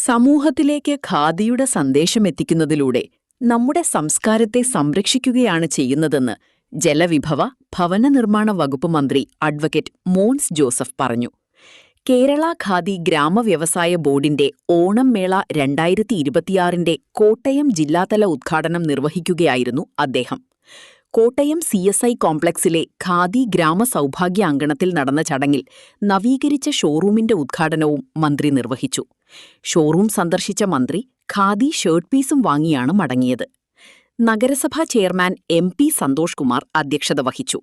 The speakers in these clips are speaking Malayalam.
സമൂഹത്തിലേക്ക് ഖാദിയുടെ സന്ദേശമെത്തിക്കുന്നതിലൂടെ നമ്മുടെ സംസ്കാരത്തെ സംരക്ഷിക്കുകയാണ് ചെയ്യുന്നതെന്ന് ജലവിഭവ, ഭവന നിർമ്മാണ വകുപ്പ് മന്ത്രി അഡ്വക്കേറ്റ് മോൻസ് ജോസഫ് പറഞ്ഞു. കേരള ഖാദി ഗ്രാമവ്യവസായ ബോർഡിന്റെ ഓണം മേള 2026 കോട്ടയം ജില്ലാതല ഉദ്ഘാടനം നിർവഹിക്കുകയായിരുന്നു അദ്ദേഹം. കോട്ടയം CSI കോംപ്ലക്സിലെ ഖാദി ഗ്രാമസൗഭാഗ്യ അങ്കണത്തിൽ നടന്ന ചടങ്ങിൽ നവീകരിച്ച ഷോറൂമിന്റെ ഉദ്ഘാടനവും മന്ത്രി നിർവഹിച്ചു. ഷോറൂം സന്ദർശിച്ച മന്ത്രി ഖാദി ഷർട്ട് പീസും വാങ്ങിയാണ് മടങ്ങിയത്. നഗരസഭാ ചെയർമാൻ MP സന്തോഷ് കുമാർ അധ്യക്ഷത വഹിച്ചു.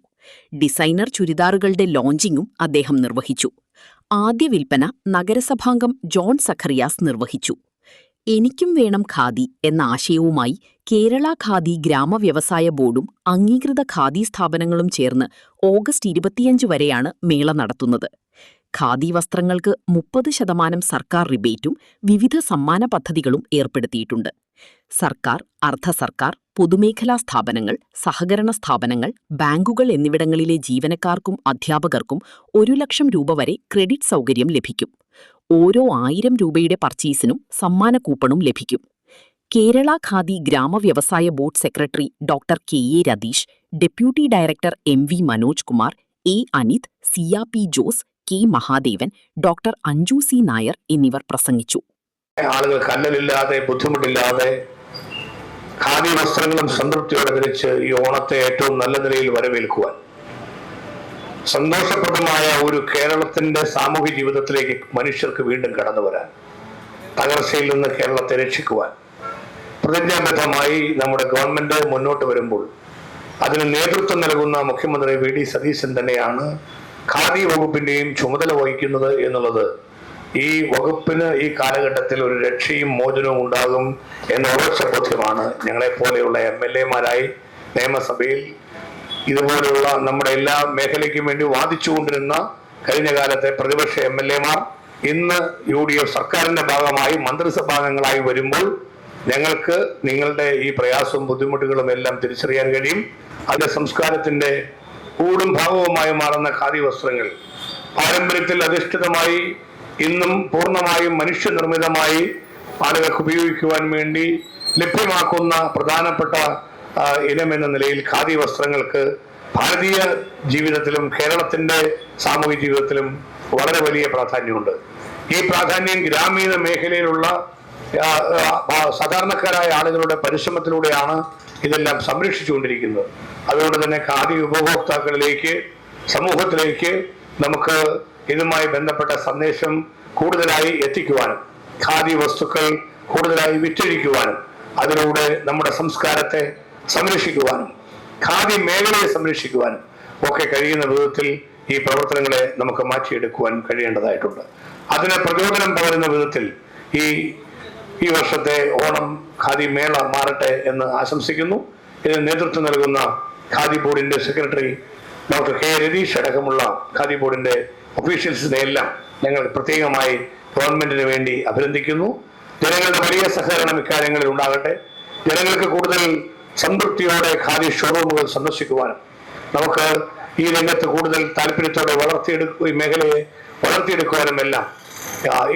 ഡിസൈനർ ചുരിദാറുകളുടെ ലോഞ്ചിങ്ങും അദ്ദേഹം നിർവഹിച്ചു. ആദ്യ വിൽപ്പന നഗരസഭാംഗം ജോൺ സഖറിയാസ് നിർവഹിച്ചു. എനിക്കും വേണം ഖാദി എന്ന ആശയവുമായി കേരള ഖാദി ഗ്രാമവ്യവസായ ബോർഡും അംഗീകൃത ഖാദി സ്ഥാപനങ്ങളും ചേർന്ന് ഓഗസ്റ്റ് 25 വരെയാണ് മേള നടത്തുന്നത്. ഖാദി വസ്ത്രങ്ങൾക്ക് 30% സർക്കാർ റിബേറ്റും വിവിധ സമ്മാന പദ്ധതികളും ഏർപ്പെടുത്തിയിട്ടുണ്ട്. സർക്കാർ, അർദ്ധ സർക്കാർ, പൊതുമേഖലാ സ്ഥാപനങ്ങൾ, സഹകരണ സ്ഥാപനങ്ങൾ, ബാങ്കുകൾ എന്നിവിടങ്ങളിലെ ജീവനക്കാർക്കും അധ്യാപകർക്കും 1 ലക്ഷം രൂപ വരെ ക്രെഡിറ്റ് സൗകര്യം ലഭിക്കും. ഓരോ 1000 രൂപയുടെ പർച്ചേസിനും സമ്മാന കൂപ്പണും ലഭിക്കും. കേരള ഖാദി ഗ്രാമവ്യവസായ board secretary doctor KA Ratheesh, deputy director MV Manoj Kumar, A Anith, Siya P Jose, K Mahadevan, doctor Anju C Nair എന്നിവർ പ്രസംഗിച്ചു. ആളുകൾ കല്ലലില്ലാതെ, ബുദ്ധിമുട്ടില്ലാതെ ഖാദി വസ്ത്രങ്ങളും സംതൃപ്തിയോടെ ധരിച്ച് ഈ ഓണത്തെ ഏറ്റവും നല്ല നിലയിൽ വരവേൽക്കുവാൻ, സന്തോഷപ്രദമായ ഒരു കേരളത്തിന്റെ സാമൂഹ്യ ജീവിതത്തിലേക്ക് മനുഷ്യർക്ക് വീണ്ടും കടന്നു വരാൻ, തകർച്ചയിൽ നിന്ന് കേരളത്തെ രക്ഷിക്കുവാൻ പ്രതിജ്ഞാബദ്ധമായി നമ്മുടെ ഗവൺമെന്റ് മുന്നോട്ട് വരുമ്പോൾ അതിന് നേതൃത്വം നൽകുന്ന മുഖ്യമന്ത്രി VD സതീശൻ തന്നെയാണ് ഖാദി വകുപ്പിന്റെയും ചുമതല വഹിക്കുന്നത് എന്നുള്ളത് ഈ വകുപ്പിന് ഈ കാലഘട്ടത്തിൽ ഒരു രക്ഷയും മോചനവും ഉണ്ടാകും എന്ന ഉറച്ച ബോധ്യമാണ് ഞങ്ങളെപ്പോലെയുള്ള MLA-മാരായി നിയമസഭയിൽ ഇതുപോലുള്ള നമ്മുടെ എല്ലാ മേഖലയ്ക്കും വേണ്ടി വാദിച്ചുകൊണ്ടിരുന്ന കഴിഞ്ഞ കാലത്തെ പ്രതിപക്ഷ MLA-മാർ ഇന്ന് UDF സർക്കാരിന്റെ ഭാഗമായി മന്ത്രിസഭാംഗങ്ങളായി വരുമ്പോൾ ഞങ്ങൾക്ക് നിങ്ങളുടെ ഈ പ്രയാസവും ബുദ്ധിമുട്ടുകളും എല്ലാം തിരിച്ചറിയാൻ കഴിയും. അതിന്റെ സംസ്കാരത്തിന്റെ കൂടും ഭാഗവുമായി മാറുന്ന ഖാദി വസ്ത്രങ്ങൾ പാരമ്പര്യത്തിൽ അധിഷ്ഠിതമായി ഇന്നും പൂർണ്ണമായും മനുഷ്യനിർമ്മിതമായി ആളുകൾക്ക് ഉപയോഗിക്കുവാൻ വേണ്ടി ലഭ്യമാക്കുന്ന പ്രധാനപ്പെട്ട ഇനമെന്ന നിലയിൽ ഖാദി വസ്ത്രങ്ങൾക്ക് ഭാരതീയ ജീവിതത്തിലും കേരളത്തിന്റെ സാമൂഹിക ജീവിതത്തിലും വളരെ വലിയ പ്രാധാന്യമുണ്ട്. ഈ പ്രാധാന്യം ഗ്രാമീണ മേഖലയിലുള്ള സാധാരണക്കാരായ ആളുകളുടെ പരിശ്രമത്തിലൂടെയാണ് ഇതെല്ലാം സംരക്ഷിച്ചുകൊണ്ടിരിക്കുന്നത്. അതുകൊണ്ട് തന്നെ ഖാദി ഉപഭോക്താക്കളിലേക്ക്, സമൂഹത്തിലേക്ക് നമുക്ക് ഇതുമായി ബന്ധപ്പെട്ട സന്ദേശം കൂടുതലായി എത്തിക്കുവാനും, ഖാദി വസ്തുക്കൾ കൂടുതലായി വിറ്റഴിക്കുവാനും, അതിലൂടെ നമ്മുടെ സംസ്കാരത്തെ സംരക്ഷിക്കുവാനും, ഖാദി മേഖലയെ സംരക്ഷിക്കുവാനും ഒക്കെ കഴിയുന്ന വിധത്തിൽ ഈ പ്രവർത്തനങ്ങളെ നമുക്ക് മാറ്റിയെടുക്കുവാൻ കഴിയേണ്ടതായിട്ടുണ്ട്. അതിന് പ്രചോദനം പകരുന്ന വിധത്തിൽ ഈ വർഷത്തെ ഓണം ഖാദി മേള മാറട്ടെ എന്ന് ആശംസിക്കുന്നു. ഇതിന് നേതൃത്വം നൽകുന്ന ഖാദി ബോർഡിന്റെ സെക്രട്ടറി ഡോക്ടർ K രതീഷ് അടക്കമുള്ള ഖാദി ബോർഡിന്റെ ഒഫീഷ്യൽസിനെ എല്ലാം ഞങ്ങൾ പ്രത്യേകമായി ഗവൺമെന്റിന് വേണ്ടി അഭിനന്ദിക്കുന്നു. ജനങ്ങളുടെ വലിയ സഹകരണം ഇക്കാര്യങ്ങളിൽ ഉണ്ടാകട്ടെ. ജനങ്ങൾക്ക് കൂടുതൽ സംതൃപ്തിയോടെ ഖാദി ഷോറൂമുകൾ സന്ദർശിക്കുവാനും നമുക്ക് ഈ രംഗത്ത് കൂടുതൽ താല്പര്യത്തോടെ ഈ മേഖലയെ വളർത്തിയെടുക്കുവാനും എല്ലാം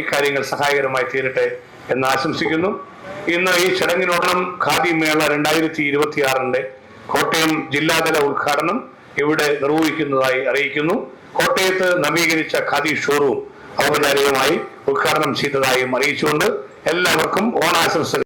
ഇക്കാര്യങ്ങൾ സഹായകരമായി തീരട്ടെ എന്ന് ആശംസിക്കുന്നു. ഇന്ന് ഈ ചടങ്ങിനോടൊപ്പം ഖാദി മേള 2026 കോട്ടയം ജില്ലാതല ഉദ്ഘാടനം ഇവിടെ നിർവഹിക്കുന്നതായി അറിയിക്കുന്നു. കോട്ടയത്ത് നവീകരിച്ച ഖാദി ഷോറൂം ഔപചാരികമായി ഉദ്ഘാടനം ചെയ്തതായും അറിയിച്ചുകൊണ്ട് എല്ലാവർക്കും ഓണാശംസകൾ.